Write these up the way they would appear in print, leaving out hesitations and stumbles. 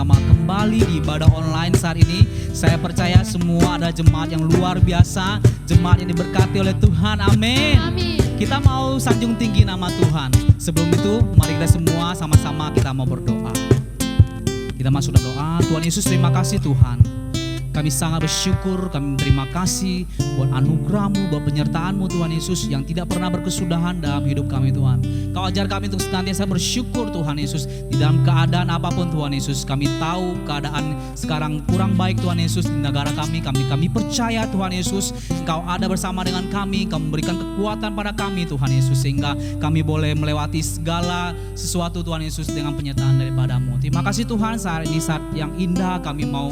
sama-sama kembali di ibadah online saat ini. Saya percaya semua ada jemaat yang luar biasa, jemaat yang diberkati oleh Tuhan. Amin. Amin. Kita mau sanjung tinggi nama Tuhan. Sebelum itu, mari kita semua sama-sama kita mau berdoa. Kita masuk dalam doa. Tuhan Yesus, terima kasih Tuhan. Kami sangat bersyukur, kami berterima kasih buat anugerah-Mu, buat penyertaan-Mu Tuhan Yesus yang tidak pernah berkesudahan dalam hidup kami Tuhan. Kau ajar kami untuk senantiasa bersyukur Tuhan Yesus di dalam keadaan apapun Tuhan Yesus. Kami tahu keadaan sekarang kurang baik Tuhan Yesus di negara kami. Kami percaya Tuhan Yesus Engkau ada bersama dengan kami. Kau memberikan kekuatan pada kami Tuhan Yesus sehingga kami boleh melewati segala sesuatu Tuhan Yesus dengan penyertaan daripada-Mu. Terima kasih Tuhan, saat ini saat yang indah kami mau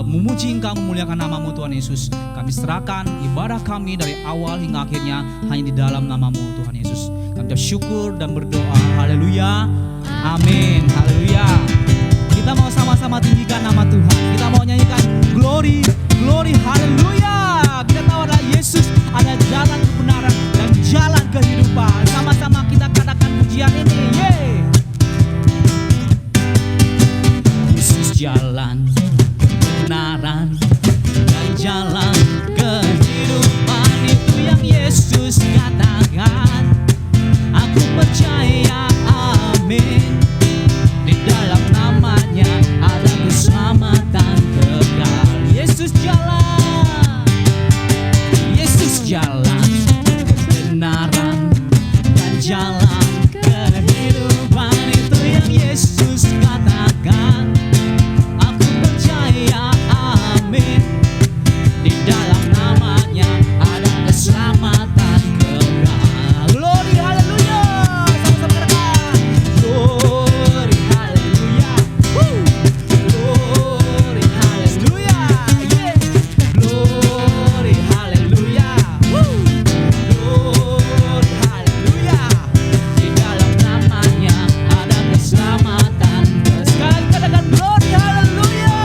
memuji Engkau, memuliakan nama-Mu Tuhan Yesus. Kami serahkan ibadah kami dari awal hingga akhirnya hanya di dalam nama-Mu Tuhan Yesus. Kami bersyukur dan berdoa. Haleluya. Amin. Haleluya. Kita mau sama-sama tinggikan nama Tuhan. Kita mau nyanyikan glory, glory, haleluya. Kita tahu ada Yesus, ada jalan kebenaran dan jalan kehidupan. Sama-sama kita katakan pujian ini. Yesus jalan kebenaran dan jalan kehidupan, itu yang Yesus katakan. Aku percaya, amin. Di dalam namanya ada keselamatan kekal. Yesus jalan, Yesus jalan kebenaran dan jalan kehidupan, itu yang Yesus katakan. Di dalam namanya ada keselamatan kekal. Glory haleluya. Sama-sama katakan glory haleluya. Glory haleluya. Glory haleluya. Glory haleluya. Di dalam namanya ada keselamatan. Sekali katakan glory haleluya.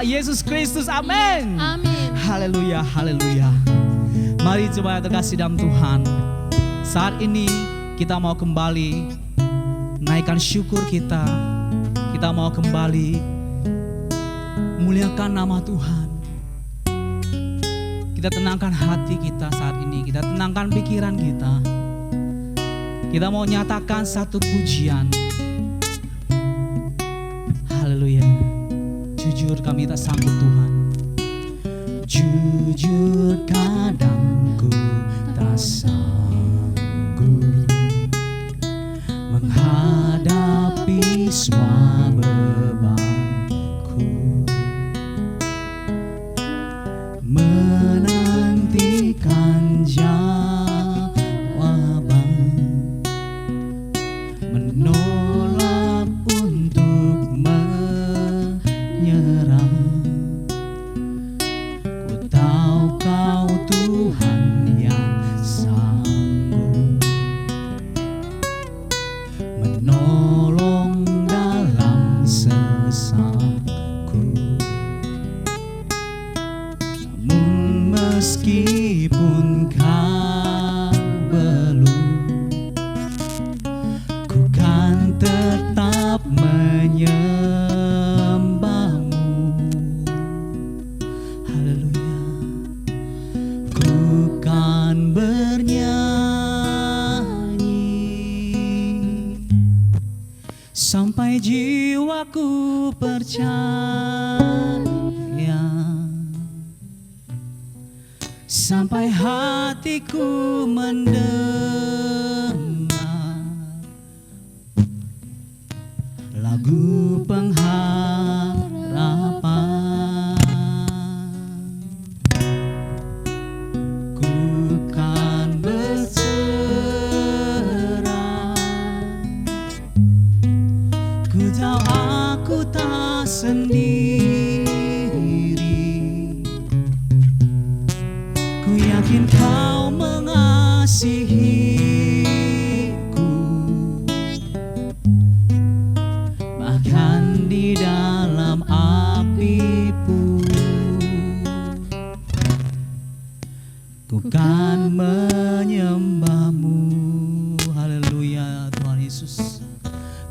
Yesus Kristus, amin. Amin. Haleluya, haleluya. Mari coba terkasih dalam Tuhan. Saat ini kita mau kembali naikkan syukur kita. Kita mau kembali muliakan nama Tuhan. Kita tenangkan hati kita saat ini. Kita tenangkan pikiran kita. Kita mau nyatakan satu pujian. Haleluya. Jujur kami tak sanggup Tuhan. Jujur kadang ku tak sanggup menghadapi semua kuasaku. Namun meskipun kau belum, ku kan tetap menyembahmu. Haleluya. Ku kan bernyanyi sampai jiwaku percaya, sampai hatiku mendengar lagu pengharapan. Ku kan berserah, ku tahu aku tak sendiri. Ku yakin kau mengasihiku, bahkan di dalam api pun ku kan menyembahmu. Haleluya Tuhan Yesus.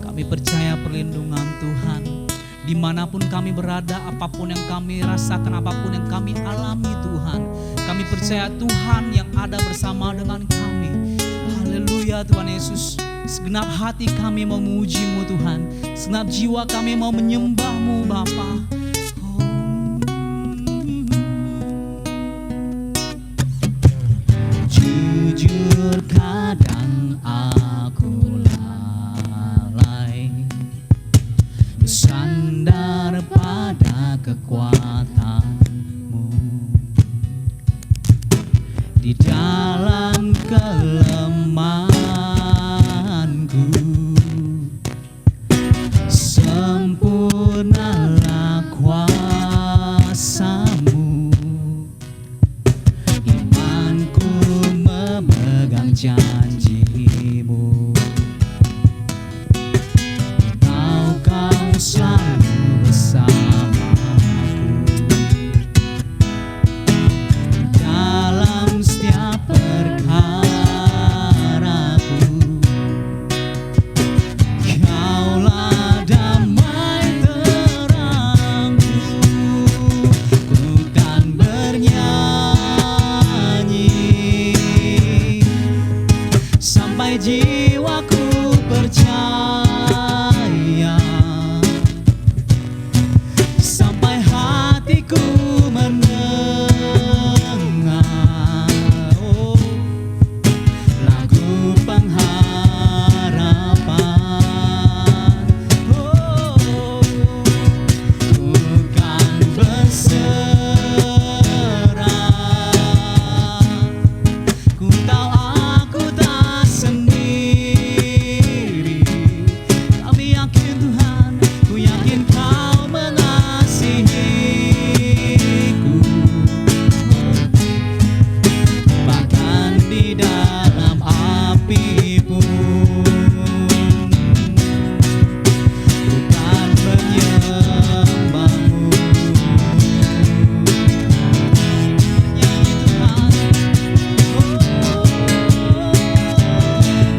Kami percaya perlindungan Tuhan dimanapun kami berada, apapun yang kami rasakan, apapun yang kami alami Tuhan, kami percaya Tuhan yang ada bersama dengan kami. Haleluya Tuhan Yesus. Segenap hati kami memuji-Mu Tuhan, segenap jiwa kami mau menyembah-Mu Bapa. Jujur kadang aku lalai, bersandar pada kekuatan-Mu. Di dalam kelemahanku, sempurnalah kuasa-Mu. Imanku memegang janji-Mu. Tahu Kau selalu bersamaku dalam setiap perkaraku. Kaulah damai terangku. Ku kan bernyanyi sampai jiwaku percaya, sampai hatiku mendengar lagu pengharapan. Ku kan berserah, ku tahu aku tak sendiri. Kami yakin Tuhan, ku yakin Kau mengasihiku, bahkan di dalam api pun ku kan menyembah-Mu. Nyanyi Tuhan,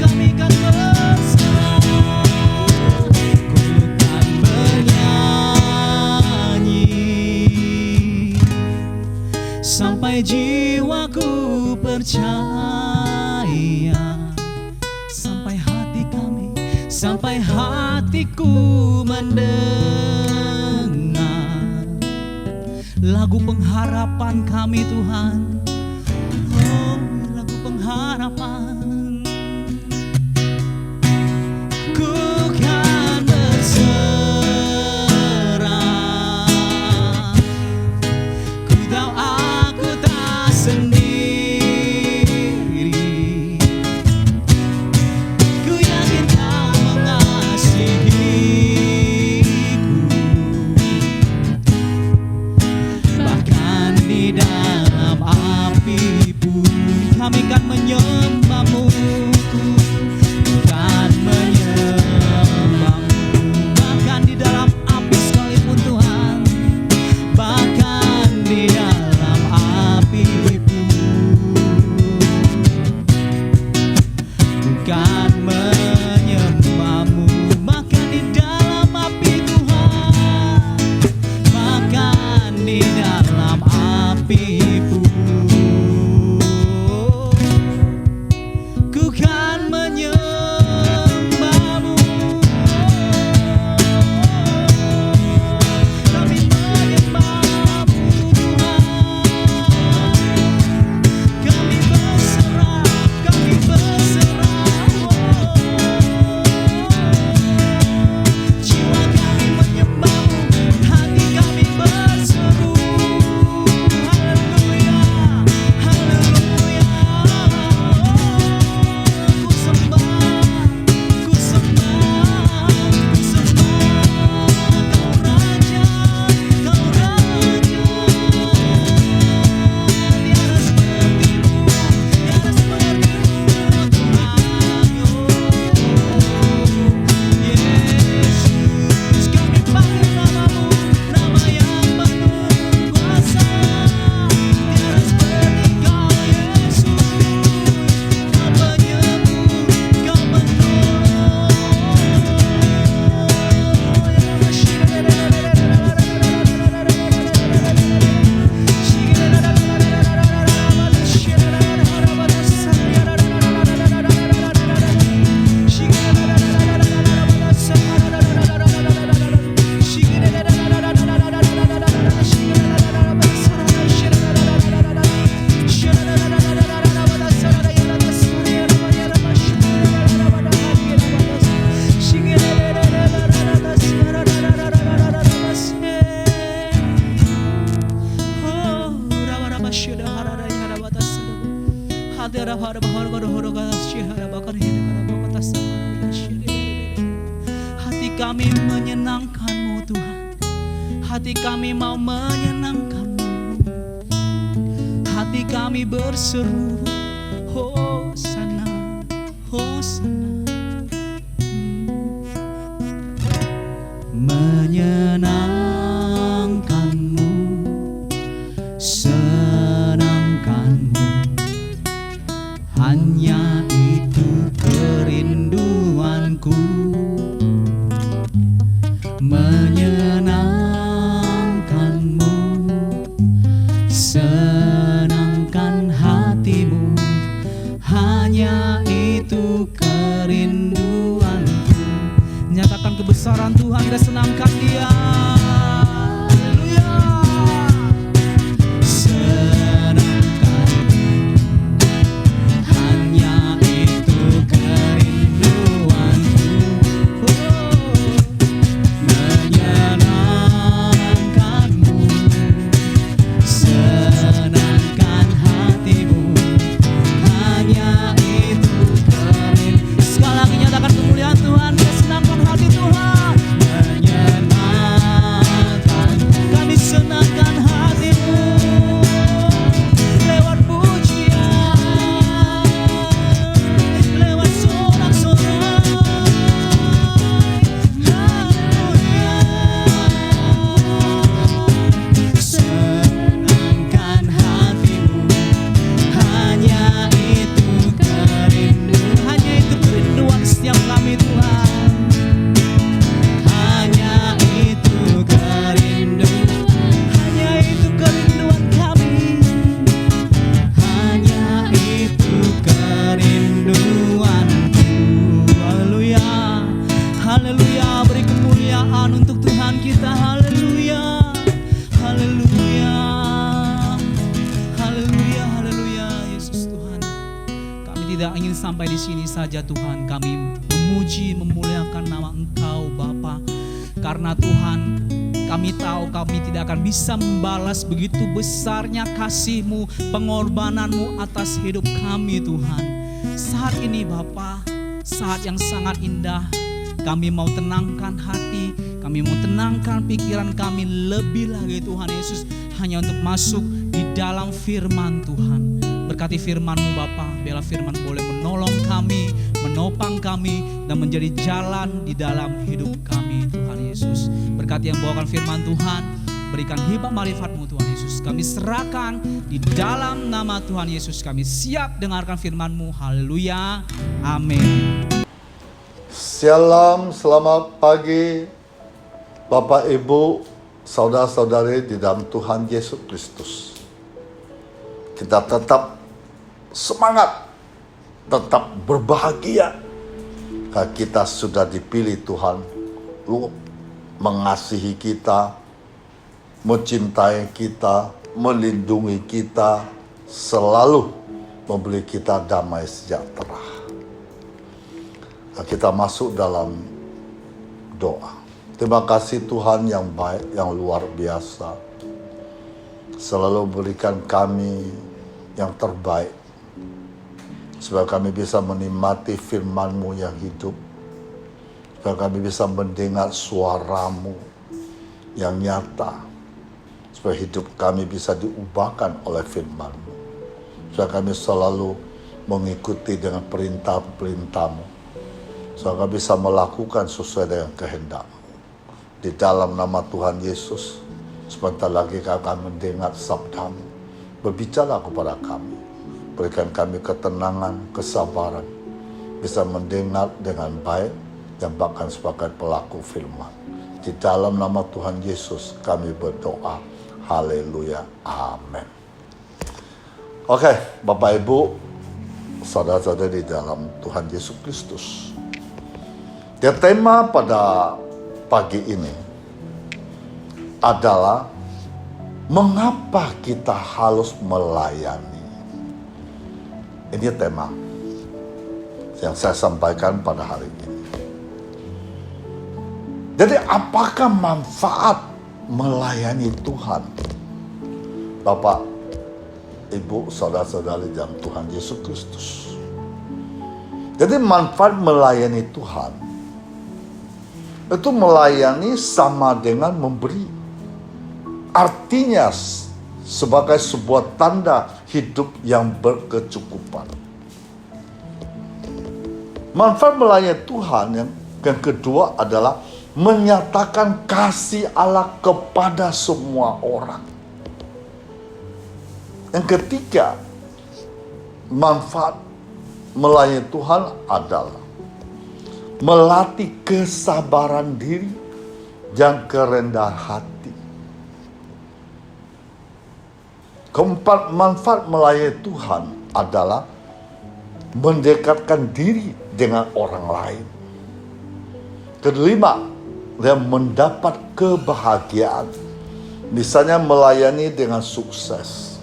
kami kan berserah, ku kan bernyanyi sampai jiwaku percaya, sampai hati kami, sampai hatiku mendengar lagu pengharapan kami Tuhan. Oh, lagu pengharapan. Ku kan berserah, ku tahu aku tak sendiri. Ku yakin Kau mengasihiku, bahkan di dalam Hati kami mau menyenangkan-Mu. Hati kami berseru, Hosana, Hosana. Menyenangkan-Mu, senangkan-Mu, hanya itu kerinduanku. Menyenangkan-Mu, senangkan hati-Mu, hanya itu kerinduanku. Nyatakan kebesaran Tuhan, kita senangkan Dia. Haleluya. Senangkan-Mu, hanya itu kerinduanku. Menyenangkan-Mu, senangkan hati-Mu, hanya itu kerinduanku. Sekali lagi nyatakan kemuliaan Tuhan, kita senangkan hati Tuhan. Menyenangkan, kami senangkan hati-Mu lewat pujian, lewat sorak-sorai. Haleluya. Senangkan hati-Mu, hanya itu kerinduan, hanya itu kerinduan setiap kami Tuhan. Hanya itu kerinduan, hanya itu kerinduan kami. Hanya itu kerinduanku. Haleluya. Haleluya. Beri kemuliaan untuk Tuhan kita. Haleluya. Haleluya. Haleluya. Haleluya. Yesus Tuhan, kami tidak ingin sampai di sini saja Tuhan. Kami memuji, memuliakan nama Engkau Bapa. Karena Tuhan, kami tahu kami tidak akan bisa membalas begitu besarnya kasih-Mu, pengorbanan-Mu atas hidup kami Tuhan. Saat ini Bapa, saat yang sangat indah, kami mau tenangkan hati, kami mau tenangkan pikiran kami lebih lagi Tuhan Yesus, hanya untuk masuk di dalam firman Tuhan. Berkati firman-Mu Bapa, biarlah firman boleh menolong kami, menopang kami, dan menjadi jalan di dalam hidup kami Tuhan Yesus. Berkati yang bawakan firman Tuhan, berikan hikmat marifat-Mu Tuhan Yesus. Kami serahkan di dalam nama Tuhan Yesus. Kami siap dengarkan firman-Mu. Haleluya. Amin. Shalom, selamat pagi Bapak Ibu, saudara-saudari di dalam Tuhan Yesus Kristus. Kita tetap semangat, tetap berbahagia karena kita sudah dipilih Tuhan. Lu mengasihi kita, mencintai kita, melindungi kita, selalu memberi kita damai sejahtera. Nah, kita masuk dalam doa. Terima kasih Tuhan yang baik, yang luar biasa, selalu berikan kami yang terbaik, supaya kami bisa menikmati firman-Mu yang hidup, supaya kami bisa mendengar suara-Mu yang nyata, supaya hidup kami bisa diubahkan oleh firman-Mu, supaya kami selalu mengikuti dengan perintah-perintah-Mu, supaya kami bisa melakukan sesuai dengan kehendak-Mu. Di dalam nama Tuhan Yesus, sebentar lagi kami akan mendengar sabda-Mu. Berbicara kepada kami, berikan kami ketenangan, kesabaran, bisa mendengar dengan baik dan bahkan sebagai pelaku firman. Di dalam nama Tuhan Yesus kami berdoa. Haleluya. Amin. Oke, Bapak Ibu, saudara-saudari di dalam Tuhan Yesus Kristus. Ya, tema pada pagi ini adalah mengapa kita harus melayani. Ini tema yang saya sampaikan pada hari ini. Jadi apakah manfaat melayani Tuhan? Bapak, Ibu, saudara-saudari dalam Tuhan Yesus Kristus. Jadi manfaat melayani Tuhan itu melayani sama dengan memberi. artinya sebagai sebuah tanda hidup yang berkecukupan. Manfaat melayani Tuhan yang kedua adalah menyatakan kasih Allah kepada semua orang. Yang ketiga, manfaat melayani Tuhan adalah melatih kesabaran diri dan kerendahan hati. Keempat, manfaat melayani Tuhan adalah mendekatkan diri dengan orang lain. Kelima, dia mendapat kebahagiaan. Misalnya melayani dengan sukses.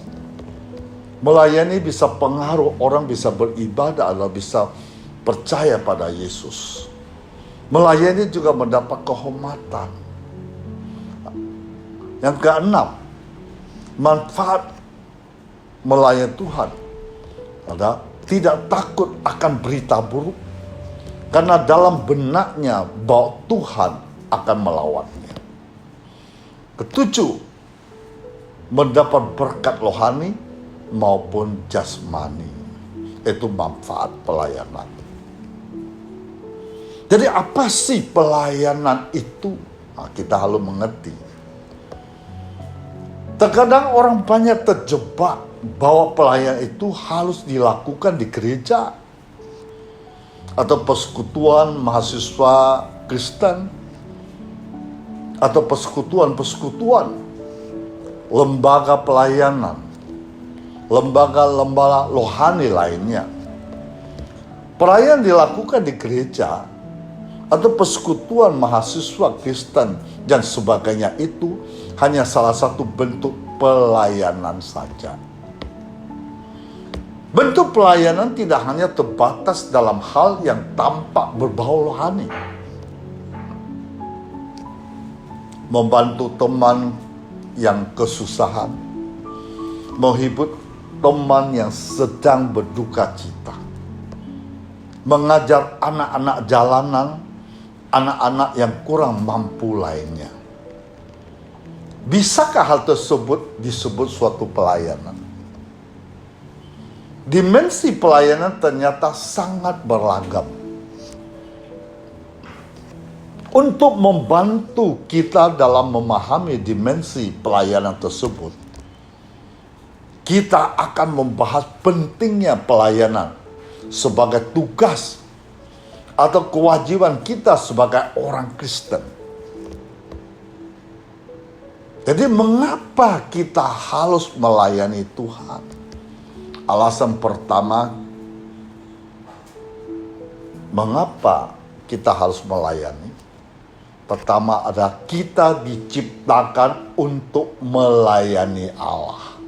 Melayani bisa pengaruh, orang bisa beribadah atau bisa percaya pada Yesus. Melayani juga mendapat kehormatan. Yang keenam, manfaat melayani Tuhan adalah tidak takut akan berita buruk, karena dalam benaknya bahwa Tuhan akan melawannya. Ketujuh, mendapat berkat rohani maupun jasmani. Itu manfaat pelayanan. Jadi apa sih pelayanan itu? Nah, kita harus mengerti. Terkadang orang banyak terjebak bahwa pelayanan itu harus dilakukan di gereja atau persekutuan mahasiswa Kristen atau persekutuan lembaga pelayanan, lembaga rohani lainnya. Pelayanan dilakukan di gereja atau persekutuan mahasiswa Kristen dan sebagainya itu hanya salah satu bentuk pelayanan saja. Bentuk pelayanan tidak hanya terbatas dalam hal yang tampak berbau rohani. Membantu teman yang kesusahan, menghibur teman yang sedang berduka cita, mengajar anak-anak jalanan, anak-anak yang kurang mampu lainnya. Bisakah hal tersebut disebut suatu pelayanan? Dimensi pelayanan ternyata sangat beragam. Untuk membantu kita dalam memahami dimensi pelayanan tersebut, kita akan membahas pentingnya pelayanan sebagai tugas atau kewajiban kita sebagai orang Kristen. Jadi mengapa kita harus melayani Tuhan? Alasan pertama, mengapa kita harus melayani? Pertama adalah kita diciptakan untuk melayani Allah.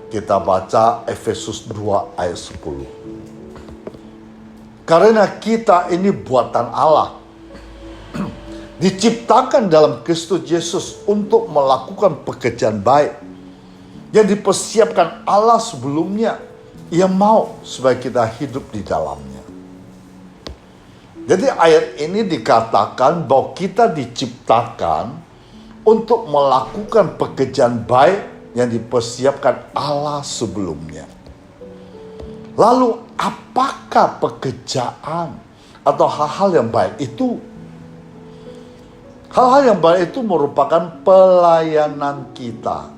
Kita baca Efesus 2 ayat 10. Karena kita ini buatan Allah, diciptakan dalam Kristus Yesus untuk melakukan pekerjaan baik yang dipersiapkan Allah sebelumnya. Ia mau supaya kita hidup di dalamnya. Jadi ayat ini dikatakan bahwa kita diciptakan untuk melakukan pekerjaan baik yang dipersiapkan Allah sebelumnya. Lalu apakah pekerjaan atau hal-hal yang baik itu? Hal-hal yang baik itu merupakan pelayanan kita.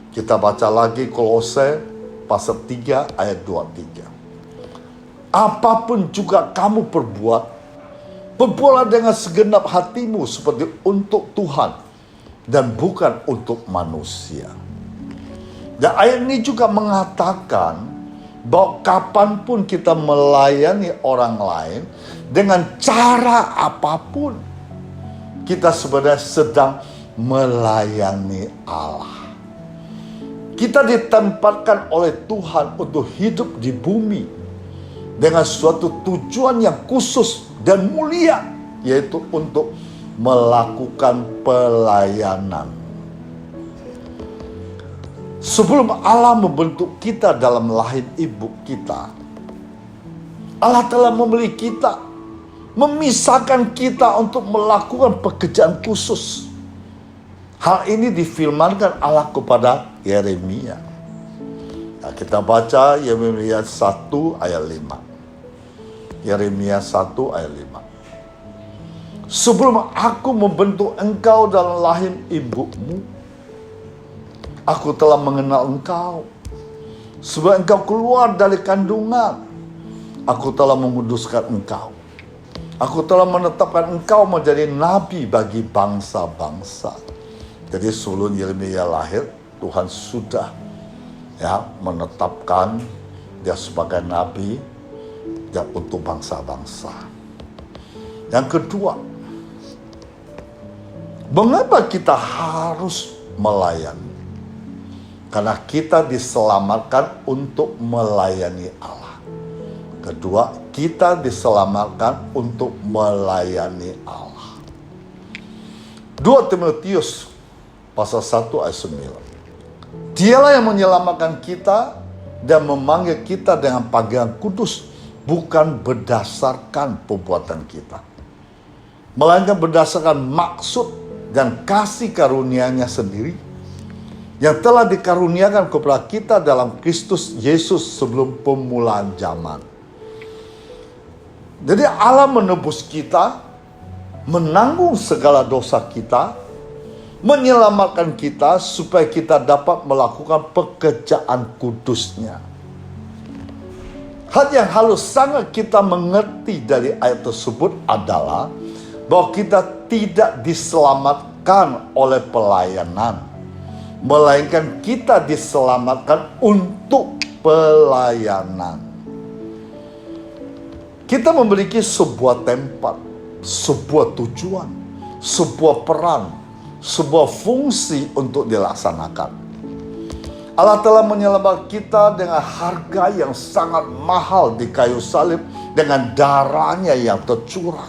Kita baca lagi Kolose pasal 3 ayat 23. Apapun juga kamu perbuat, perbuatlah dengan segenap hatimu seperti untuk Tuhan dan bukan untuk manusia. Dan ayat ini juga mengatakan bahwa kapanpun kita melayani orang lain dengan cara apapun, kita sebenarnya sedang melayani Allah. Kita ditempatkan oleh Tuhan untuk hidup di bumi dengan suatu tujuan yang khusus dan mulia, yaitu untuk melakukan pelayanan. Sebelum Allah membentuk kita dalam rahim ibu kita, Allah telah memilih kita, memisahkan kita untuk melakukan pekerjaan khusus. Hal ini difirmankan Allah kepada Yeremia. Nah, kita baca Yeremia 1 ayat 5. Yeremia 1 ayat 5. Sebelum aku membentuk engkau dalam rahim ibumu, aku telah mengenal engkau. Sebelum engkau keluar dari kandungan, aku telah menguduskan engkau. Aku telah menetapkan engkau menjadi nabi bagi bangsa-bangsa. Jadi sebelum Yeremia lahir, Tuhan sudah menetapkan dia sebagai nabi dan untuk bangsa-bangsa. Yang kedua, mengapa kita harus melayani? Karena kita diselamatkan untuk melayani Allah. Kedua, kita diselamatkan untuk melayani Allah. 2 Timotius pasal 1 ayat 9. Dialah yang menyelamatkan kita dan memanggil kita dengan panggilan kudus, bukan berdasarkan perbuatan kita, melainkan berdasarkan maksud dan kasih karunia-Nya sendiri yang telah dikaruniakan kepada kita dalam Kristus Yesus sebelum permulaan zaman. Jadi Allah menebus kita, menanggung segala dosa kita, menyelamatkan kita supaya kita dapat melakukan pekerjaan kudus-Nya. Hal yang harus sangat kita mengerti dari ayat tersebut adalah bahwa kita tidak diselamatkan oleh pelayanan, melainkan kita diselamatkan untuk pelayanan. Kita memiliki sebuah tempat, sebuah tujuan, sebuah peran, sebuah fungsi untuk dilaksanakan. Allah telah menyelamatkan kita dengan harga yang sangat mahal di kayu salib, dengan darah-Nya yang tercurah.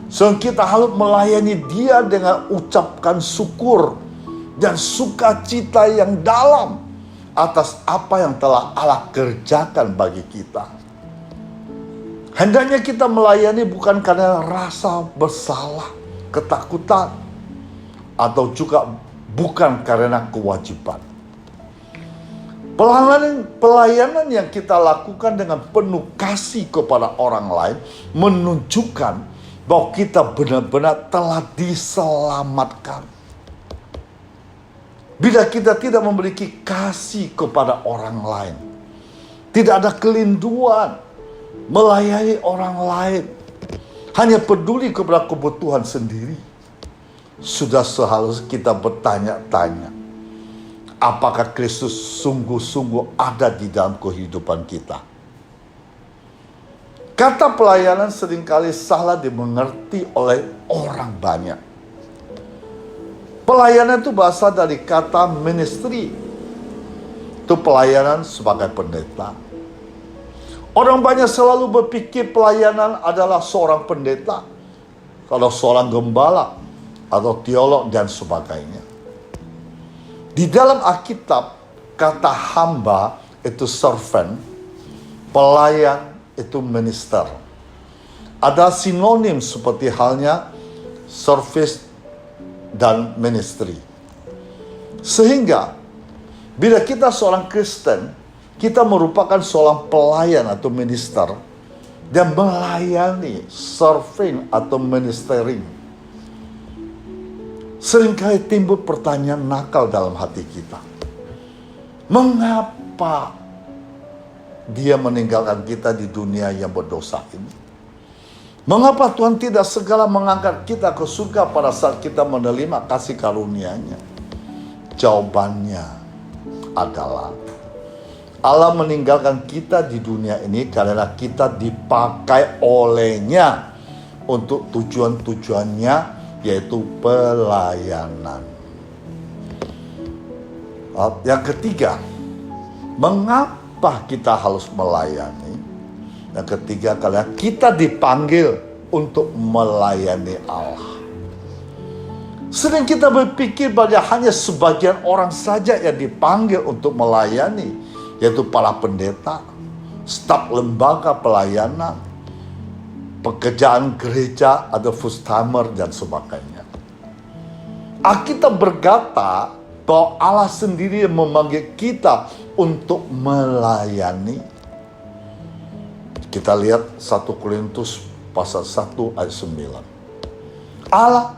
Sehingga kita harus melayani Dia dengan ucapkan syukur dan sukacita yang dalam atas apa yang telah Allah kerjakan bagi kita. Hendaknya kita melayani bukan karena rasa bersalah, ketakutan, atau juga bukan karena kewajiban. Pelayanan yang kita lakukan dengan penuh kasih kepada orang lain menunjukkan bahwa kita benar-benar telah diselamatkan. Bila kita tidak memiliki kasih kepada orang lain, tidak ada kerinduan melayani orang lain, hanya peduli kepada kebutuhan sendiri, sudah seharusnya kita bertanya-tanya, apakah Kristus sungguh-sungguh ada di dalam kehidupan kita? Kata pelayanan seringkali salah dimengerti oleh orang banyak. Pelayanan itu berasal dari kata ministry. Itu pelayanan sebagai pendeta. Orang banyak selalu berpikir pelayanan adalah seorang pendeta, atau seorang gembala, atau teolog dan sebagainya. Di dalam Alkitab, kata hamba itu servant, pelayan itu minister. Ada sinonim seperti halnya service dan ministry. Sehingga bila kita seorang Kristen, kita merupakan seorang pelayan atau minister dan melayani, serving atau ministering. Seringkali timbul pertanyaan nakal dalam hati kita. Mengapa Dia meninggalkan kita di dunia yang berdosa ini? Mengapa Tuhan tidak segera mengangkat kita ke surga pada saat kita menerima kasih karunia-Nya? Jawabannya adalah Allah meninggalkan kita di dunia ini karena kita dipakai oleh-Nya untuk tujuan-tujuannya, yaitu pelayanan. Yang ketiga, mengapa kita harus melayani? Yang ketiga, karena kita dipanggil untuk melayani Allah. Sering kita berpikir bahwa hanya sebagian orang saja yang dipanggil untuk melayani, yaitu para pendeta, staf lembaga pelayanan, pekerjaan gereja, atau full timer dan sebagainya. Alkitab berkata bahwa Allah sendiri yang memanggil kita untuk melayani. Kita lihat 1 Korintus pasal 1 ayat 9. Allah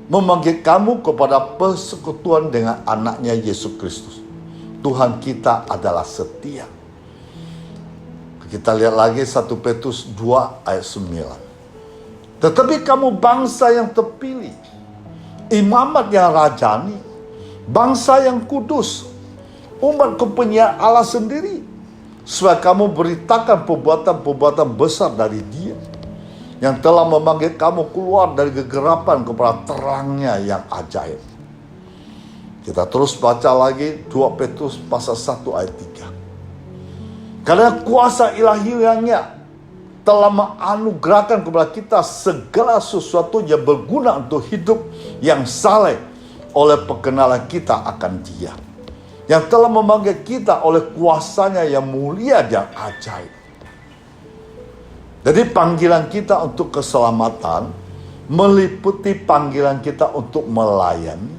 memanggil kamu kepada persekutuan dengan anaknya Yesus Kristus. Tuhan kita adalah setia. Kita lihat lagi 1 Petrus 2 ayat 9. Tetapi kamu bangsa yang terpilih, imamat yang rajani, bangsa yang kudus, umat kepunyaan Allah sendiri, supaya kamu beritakan perbuatan-perbuatan besar dari Dia yang telah memanggil kamu keluar dari kegelapan kepada terangnya yang ajaib. Kita terus baca lagi 2 Petrus pasal 1 ayat 3. Karena kuasa ilahiyahnya telah menganugerahkan kepada kita segala sesuatu yang berguna untuk hidup yang saleh oleh perkenalan kita akan Dia, yang telah memanggil kita oleh kuasanya yang mulia dan ajaib. Jadi panggilan kita untuk keselamatan meliputi panggilan kita untuk melayani.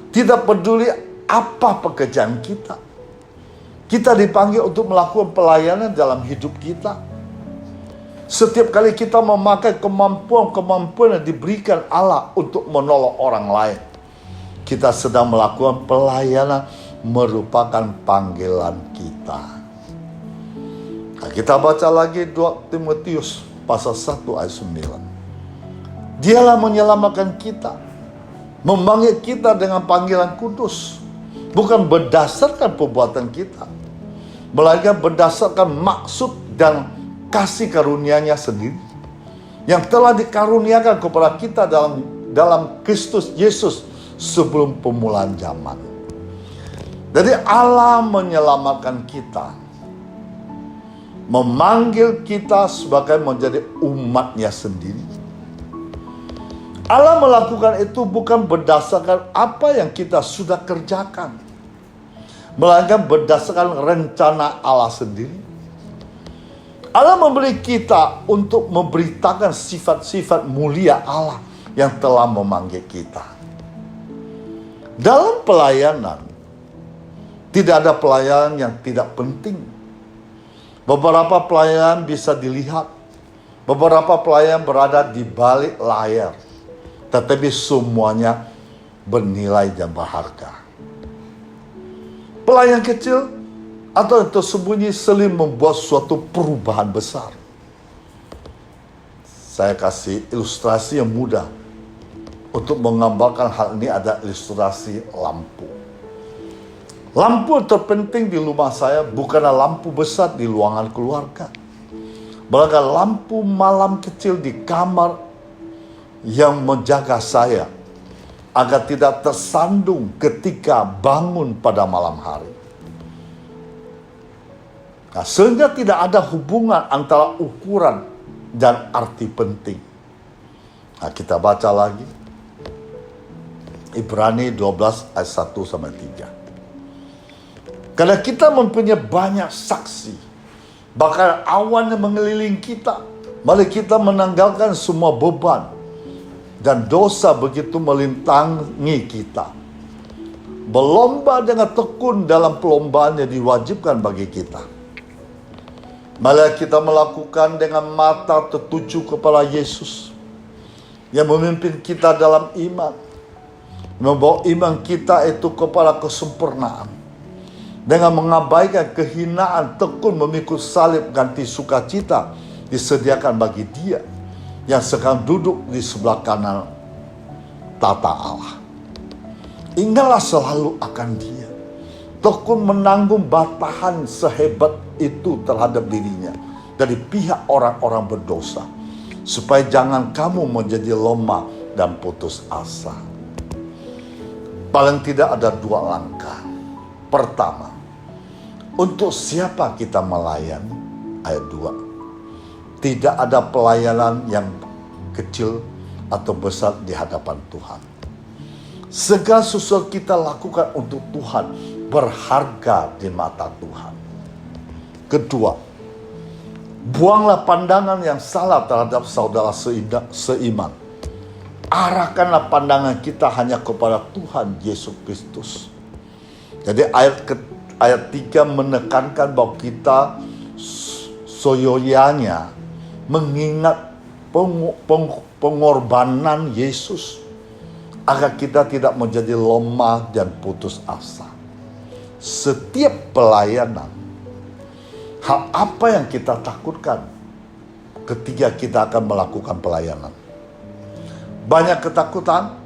Tidak peduli apa pekerjaan kita. Kita dipanggil untuk melakukan pelayanan dalam hidup kita. Setiap kali kita memakai kemampuan-kemampuan yang diberikan Allah untuk menolong orang lain, kita sedang melakukan pelayanan, merupakan panggilan kita. Nah, kita baca lagi 2 Timotius pasal 1 ayat 9. Dialah menyelamatkan kita, memanggil kita dengan panggilan kudus, bukan berdasarkan perbuatan kita, melainkan berdasarkan maksud dan kasih karunia-Nya sendiri yang telah dikaruniakan kepada kita dalam Kristus Yesus sebelum permulaan zaman. Jadi Allah menyelamatkan kita, memanggil kita sebagai menjadi umat-Nya sendiri. Allah melakukan itu bukan berdasarkan apa yang kita sudah kerjakan, melainkan berdasarkan rencana Allah sendiri. Allah memberi kita untuk memberitakan sifat-sifat mulia Allah yang telah memanggil kita. Dalam pelayanan, tidak ada pelayanan yang tidak penting. Beberapa pelayanan bisa dilihat, beberapa pelayanan berada di balik layar, tetapi semuanya bernilai dan berharga. Pelayan kecil atau yang tersembunyi seling membuat suatu perubahan besar. Saya kasih ilustrasi yang mudah untuk menggambarkan hal ini. Ada ilustrasi lampu. Lampu terpenting di rumah saya bukanlah lampu besar di ruangan keluarga, melainkan lampu malam kecil di kamar yang menjaga saya agar tidak tersandung ketika bangun pada malam hari. Nah, sehingga tidak ada hubungan antara ukuran dan arti penting. Nah, kita baca lagi Ibrani 12 ayat 1-3. Karena kita mempunyai banyak saksi, bahkan awan yang mengelilingi kita, mari kita menanggalkan semua beban dan dosa begitu melintangi kita. Berlomba dengan tekun dalam perlombaan yang diwajibkan bagi kita. Mari kita melakukan dengan mata tertuju kepada Yesus yang memimpin kita dalam iman, membawa iman kita itu kepada kesempurnaan. Dengan mengabaikan kehinaan, tekun memikul salib ganti sukacita disediakan bagi Dia yang sekarang duduk di sebelah kanan tata Allah. Ingatlah selalu akan Dia. Tekun menanggung batahan sehebat itu terhadap dirinya dari pihak orang-orang berdosa, supaya jangan kamu menjadi lemah dan putus asa. Paling tidak ada 2 langkah. Pertama, untuk siapa kita melayani? Ayat 2. Tidak ada pelayanan yang kecil atau besar di hadapan Tuhan. Segala sesuatu kita lakukan untuk Tuhan berharga di mata Tuhan. Kedua, buanglah pandangan yang salah terhadap saudara seiman. arahkanlah pandangan kita hanya kepada Tuhan Yesus Kristus. Jadi ayat 3 menekankan bahwa kita soyoyanya mengingat pengorbanan Yesus agar kita tidak menjadi lemah dan putus asa. Setiap pelayanan, hal apa yang kita takutkan ketika kita akan melakukan pelayanan? Banyak ketakutan,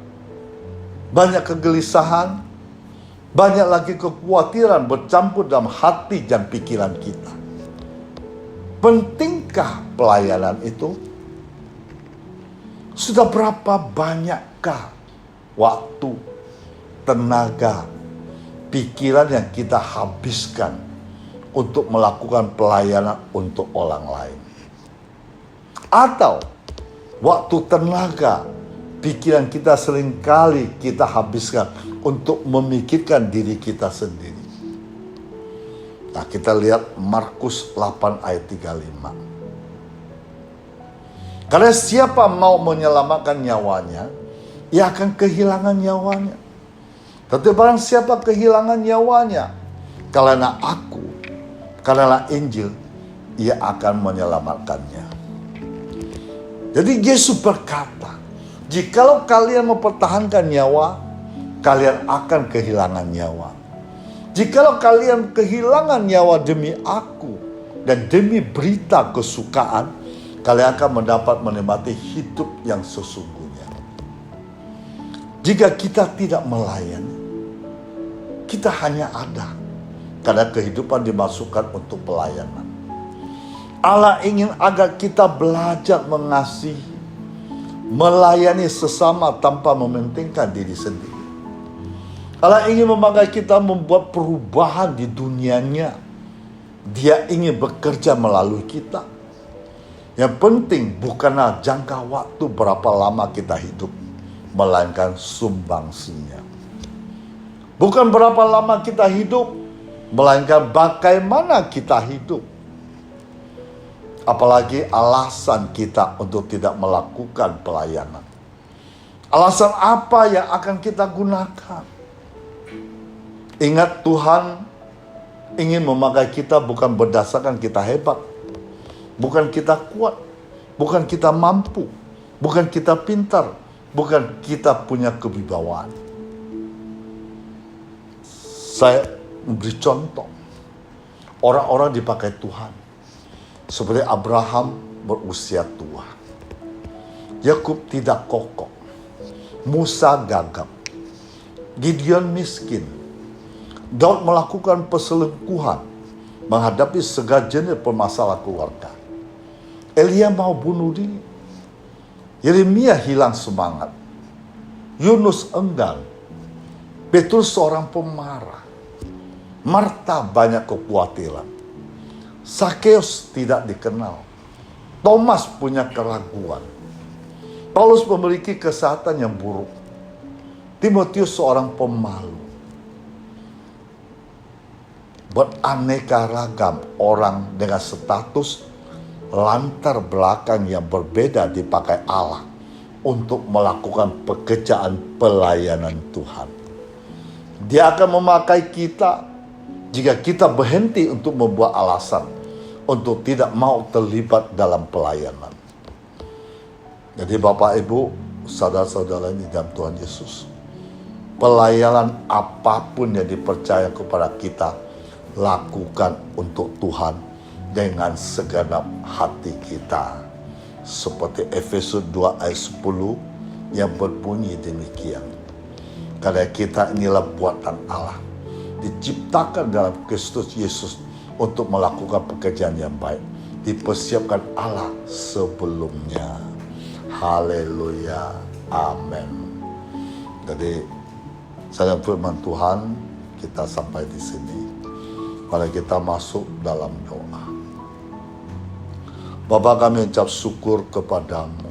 banyak kegelisahan, banyak lagi kekhawatiran bercampur dalam hati dan pikiran kita. Pentingkah pelayanan itu? Sudah berapa banyakkah waktu, tenaga, pikiran yang kita habiskan untuk melakukan pelayanan untuk orang lain? Atau waktu, tenaga, pikiran kita seringkali kita habiskan untuk memikirkan diri kita sendiri. Nah, kita lihat Markus 8 ayat 35. Karena siapa mau menyelamatkan nyawanya, ia akan kehilangan nyawanya. Tetapi barang siapa kehilangan nyawanya karena aku, karena Injil, ia akan menyelamatkannya. Jadi Yesus berkata, jikalau kalian mempertahankan nyawa, kalian akan kehilangan nyawa. Jikalau kalian kehilangan nyawa demi aku dan demi berita kesukaan, kalian akan mendapat menikmati hidup yang sesungguhnya. Jika kita tidak melayani, kita hanya ada karena kehidupan dimasukkan untuk pelayanan. Allah ingin agar kita belajar mengasihi, melayani sesama tanpa mementingkan diri sendiri. Allah ingin memakai kita membuat perubahan di dunianya. Dia ingin bekerja melalui kita. Yang penting bukanlah jangka waktu berapa lama kita hidup, melainkan sumbangsinya. Bukan berapa lama kita hidup, melainkan bagaimana kita hidup. Apalagi alasan kita untuk tidak melakukan pelayanan. Alasan apa yang akan kita gunakan? Ingat, Tuhan ingin memakai kita bukan berdasarkan kita hebat, bukan kita kuat, bukan kita mampu, bukan kita pintar, bukan kita punya kewibawaan. Saya memberi contoh, orang-orang dipakai Tuhan. Seperti Abraham berusia tua, Yakub tidak kokoh, Musa gagap, Gideon miskin, Daud melakukan perselingkuhan, menghadapi segala jenis permasalahan keluarga. Elia mau bunuh diri, Yeremia hilang semangat, Yunus enggan, Petrus seorang pemarah, Marta banyak kekhawatiran, Sakeus tidak dikenal, Thomas punya keraguan, Paulus memiliki kesehatan yang buruk, Timotius seorang pemalu. Beraneka ragam orang dengan status latar belakang yang berbeda dipakai Allah untuk melakukan pekerjaan pelayanan Tuhan. Dia akan memakai kita jika kita berhenti untuk membuat alasan untuk tidak mau terlibat dalam pelayanan. Jadi Bapak Ibu, saudara-saudara di dalam Tuhan Yesus, pelayanan apapun yang dipercaya kepada kita, lakukan untuk Tuhan dengan segenap hati kita. Seperti Efesus 2 ayat 10 yang berbunyi demikian. Karena kita inilah buatan Allah, diciptakan dalam Kristus Yesus untuk melakukan pekerjaan yang baik, dipersiapkan Allah sebelumnya. Haleluya, amin. Jadi saya firman Tuhan, kita sampai di sini. Mari kita masuk dalam doa. Bapa, kami ucap syukur kepadamu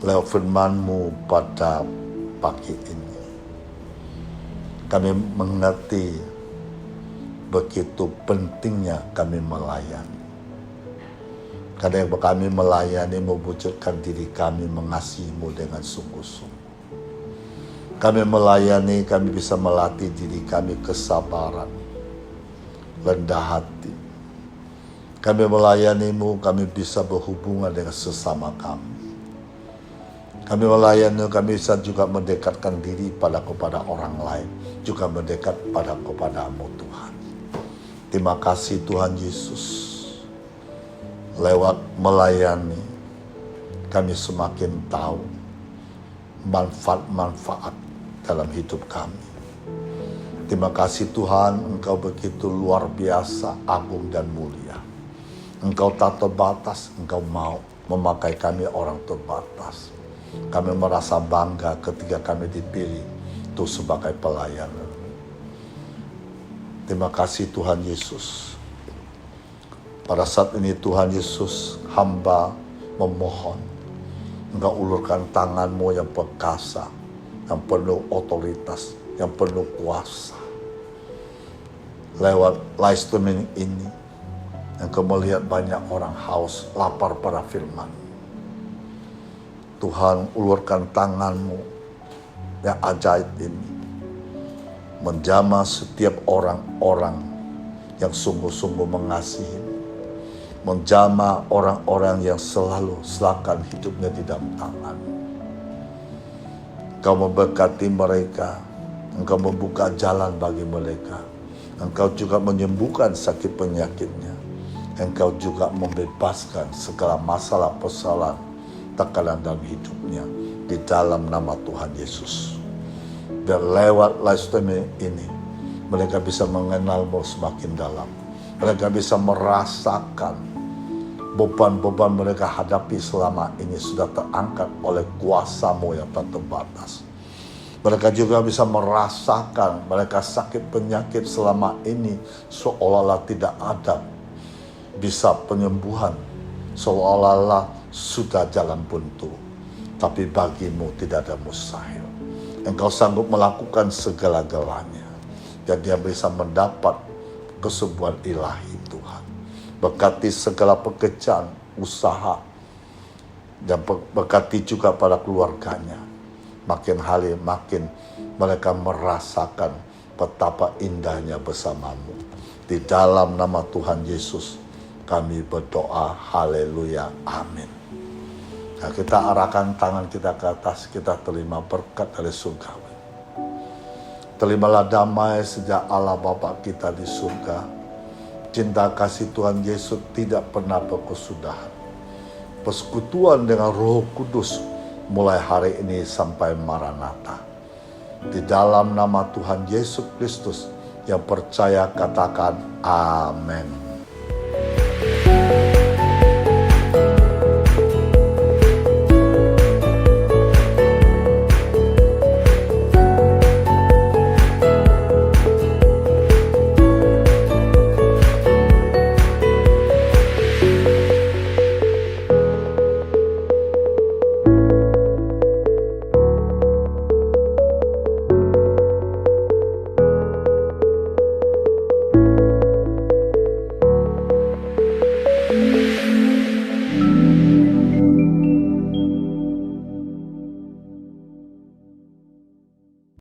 lewat firman-Mu pada pagi ini. Kami mengerti begitu pentingnya kami melayani. Karena kami melayani, mewujudkan diri kami mengasihi-Mu dengan sungguh-sungguh. Kami melayani, kami bisa melatih diri kami kesabaran, rendah hati. Kami melayani-Mu, kami bisa berhubungan dengan sesama kami. Kami melayani, kami bisa juga mendekatkan diri kepada orang lain, juga mendekat kepada-Mu Tuhan. Terima kasih Tuhan Yesus. Lewat melayani, kami semakin tahu manfaat-manfaat dalam hidup kami. Terima kasih Tuhan, Engkau begitu luar biasa, agung dan mulia. Engkau tak terbatas, Engkau mau memakai kami orang terbatas. Kami merasa bangga ketika kami dipilih untuk sebagai pelayan. Terima kasih Tuhan Yesus. Pada saat ini Tuhan Yesus, hamba memohon, Engkau ulurkan tangan-Mu yang perkasa, yang penuh otoritas, yang penuh kuasa. Lewat live streaming ini, Engkau melihat banyak orang haus, lapar pada firman. Tuhan, ulurkan tangan-Mu yang ajaib ini, menjamah setiap orang-orang yang sungguh-sungguh mengasihi, menjamah orang-orang yang selalu serahkan hidupnya di dalam tangan. Engkau memberkati mereka, Engkau membuka jalan bagi mereka, Engkau juga menyembuhkan sakit penyakitnya, Engkau juga membebaskan segala masalah persoalan tekanan dalam hidupnya di dalam nama Tuhan Yesus. Biar lewat live streaming ini mereka bisa mengenal-Mu semakin dalam, mereka bisa merasakan beban-beban mereka hadapi selama ini sudah terangkat oleh kuasa-Mu yang tak terbatas. Mereka juga bisa merasakan mereka sakit penyakit selama ini seolah-olah tidak ada bisa penyembuhan, seolah-olah sudah jalan buntu. Tapi bagi-Mu tidak ada mustahil. Engkau sanggup melakukan segala-galanya, dan dia bisa mendapat kesembuhan ilahi Tuhan. Berkati segala pekerjaan, usaha, dan berkati juga pada keluarganya. Makin hari makin mereka merasakan betapa indahnya bersama-Mu. Di dalam nama Tuhan Yesus kami berdoa, haleluya, amin. Nah, kita arahkan tangan kita ke atas, kita terima berkat dari surga. Terimalah damai sejak Allah Bapa kita di surga. Cinta kasih Tuhan Yesus tidak pernah berkesudahan. Persekutuan dengan Roh Kudus mulai hari ini sampai Maranatha. Di dalam nama Tuhan Yesus Kristus yang percaya katakan amin.